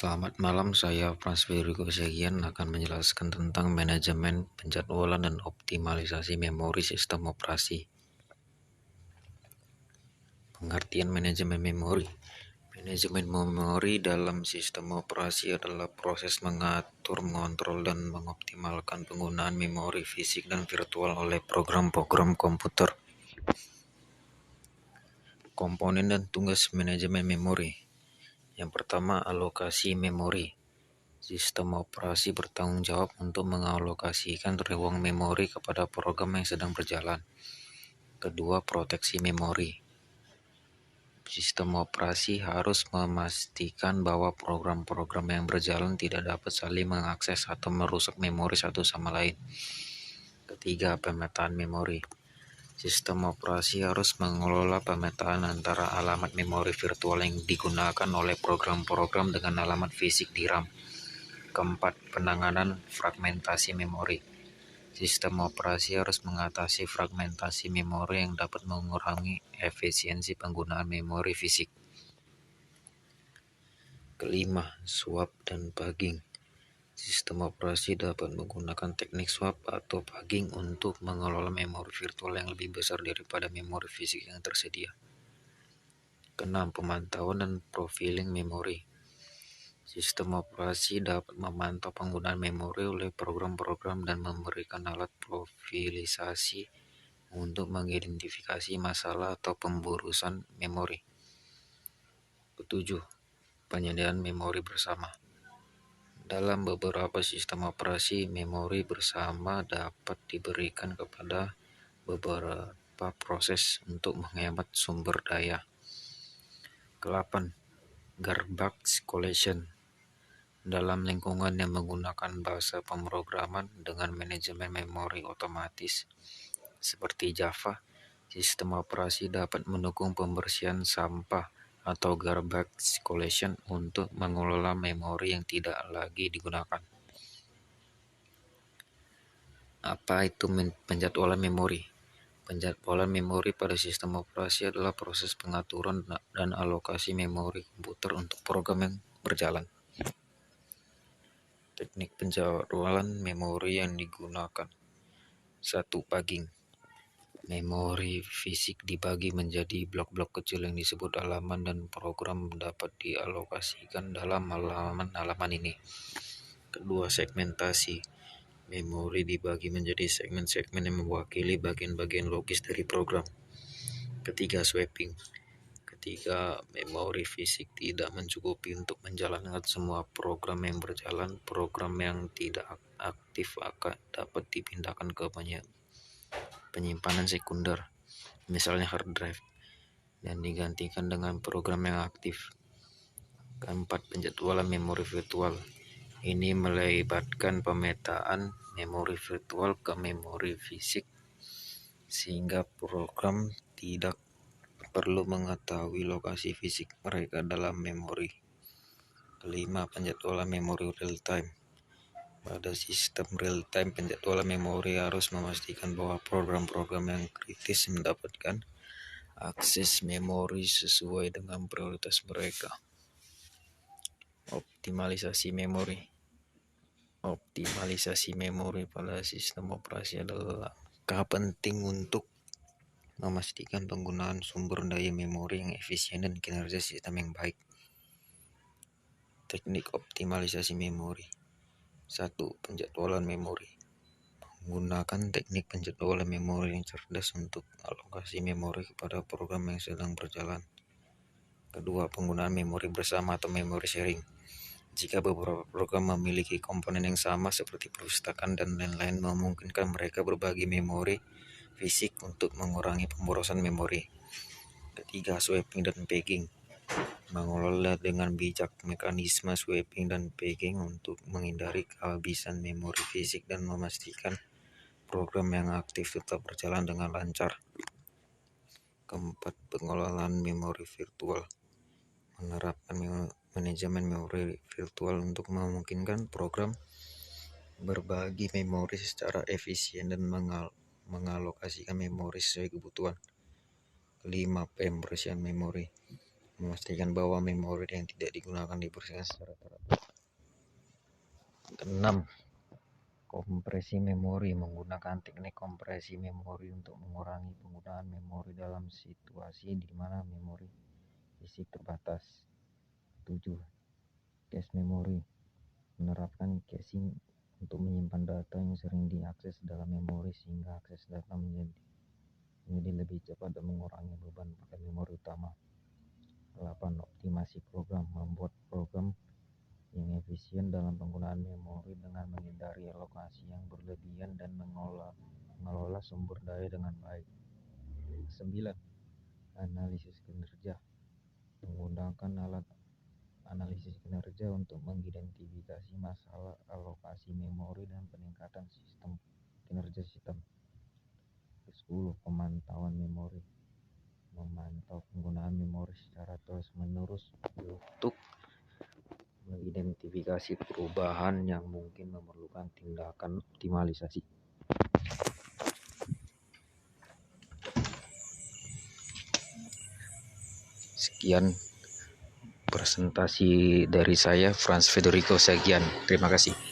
Selamat malam, saya Frans Virgo Segian akan menjelaskan tentang manajemen, penjadwalan, dan optimalisasi memori sistem operasi. Pengertian manajemen memori. Manajemen memori dalam sistem operasi adalah proses mengatur, mengontrol, dan mengoptimalkan penggunaan memori fisik dan virtual oleh program-program komputer. Komponen dan tugas manajemen memori. Yang pertama, alokasi memori. Sistem operasi bertanggung jawab untuk mengalokasikan ruang memori kepada program yang sedang berjalan. Kedua, proteksi memori. Sistem operasi harus memastikan bahwa program-program yang berjalan tidak dapat saling mengakses atau merusak memori satu sama lain. Ketiga, pemetaan memori. Sistem operasi harus mengelola pemetaan antara alamat memori virtual yang digunakan oleh program-program dengan alamat fisik di RAM. Keempat, penanganan fragmentasi memori. Sistem operasi harus mengatasi fragmentasi memori yang dapat mengurangi efisiensi penggunaan memori fisik. Kelima, swap dan pugging. Sistem operasi dapat menggunakan teknik swap atau pugging untuk mengelola memori virtual yang lebih besar daripada memori fisik yang tersedia. Keenam, pemantauan dan profiling memori. Sistem operasi dapat memantau penggunaan memori oleh program-program dan memberikan alat profilisasi untuk mengidentifikasi masalah atau pemburusan memori. Ketujuh, penyediaan memori bersama. Dalam beberapa sistem operasi, memori bersama dapat diberikan kepada beberapa proses untuk menghemat sumber daya. Ke-8, garbage collection. Dalam lingkungan yang menggunakan bahasa pemrograman dengan manajemen memori otomatis seperti Java, sistem operasi dapat mendukung pembersihan sampah atau garbage collection untuk mengelola memori yang tidak lagi digunakan. Apa itu penjadwalan memori? Penjadwalan memori pada sistem operasi adalah proses pengaturan dan alokasi memori komputer untuk program yang berjalan. Teknik penjadwalan memori yang digunakan. 1. Pugging. Memori fisik dibagi menjadi blok-blok kecil yang disebut halaman dan program dapat dialokasikan dalam halaman-halaman ini. Kedua, segmentasi. Memori dibagi menjadi segmen-segmen yang mewakili bagian-bagian logis dari program. Ketiga, swapping. Ketika memori fisik tidak mencukupi untuk menjalankan semua program yang berjalan, program yang tidak aktif akan dapat dipindahkan ke penyimpanan sekunder, misalnya hard drive, dan digantikan dengan program yang aktif. Keempat, penjadwalan memori virtual. Ini melibatkan pemetaan memori virtual ke memori fisik, sehingga program tidak perlu mengetahui lokasi fisik mereka dalam memori. Kelima, penjadwalan memori real time. Pada sistem real time, penjadwalan memori harus memastikan bahwa program-program yang kritis mendapatkan akses memori sesuai dengan prioritas mereka. Optimalisasi memori. Optimalisasi memori pada sistem operasi adalah langkah penting untuk memastikan penggunaan sumber daya memori yang efisien dan kinerja sistem yang baik. Teknik optimalisasi memori. 1. Penjadwalan memori. Menggunakan teknik penjadwalan memori yang cerdas untuk alokasi memori kepada program yang sedang berjalan. Kedua, penggunaan memori bersama atau memori sharing. Jika beberapa program memiliki komponen yang sama seperti perpustakaan dan lain-lain, memungkinkan mereka berbagi memori fisik untuk mengurangi pemborosan memori. Ketiga, swapping dan pegging. Mengelola dengan bijak mekanisme swapping dan pegging untuk menghindari kehabisan memori fisik dan memastikan program yang aktif tetap berjalan dengan lancar. Keempat, pengelolaan memori virtual. Menerapkan manajemen memori virtual untuk memungkinkan program berbagi memori secara efisien dan mengalokasikan memori sesuai kebutuhan. Kelima, pembersihan memori. Memastikan bahwa memori yang tidak digunakan dibersihkan secara teratur. Keenam, kompresi memori. Menggunakan teknik kompresi memori untuk mengurangi penggunaan memori dalam situasi di mana memori fisik terbatas. 7. Cache memory. Menerapkan caching untuk menyimpan data yang sering diakses dalam memori sehingga akses data menjadi lebih cepat dan mengurangi beban pada memori utama. 8. Optimasi program. Membuat program yang efisien dalam penggunaan memori dengan menghindari alokasi yang berlebihan dan mengelola sumber daya dengan baik. 9. Analisis kinerja. Menggunakan alat analisis kinerja untuk mengidentifikasi masalah alokasi memori dan peningkatan kinerja sistem. 10. Pemantauan memori. Memantau penggunaan memori secara terus-menerus untuk mengidentifikasi perubahan yang mungkin memerlukan tindakan optimalisasi. Sekian presentasi dari saya, Franz Federico Sagian. Terima kasih.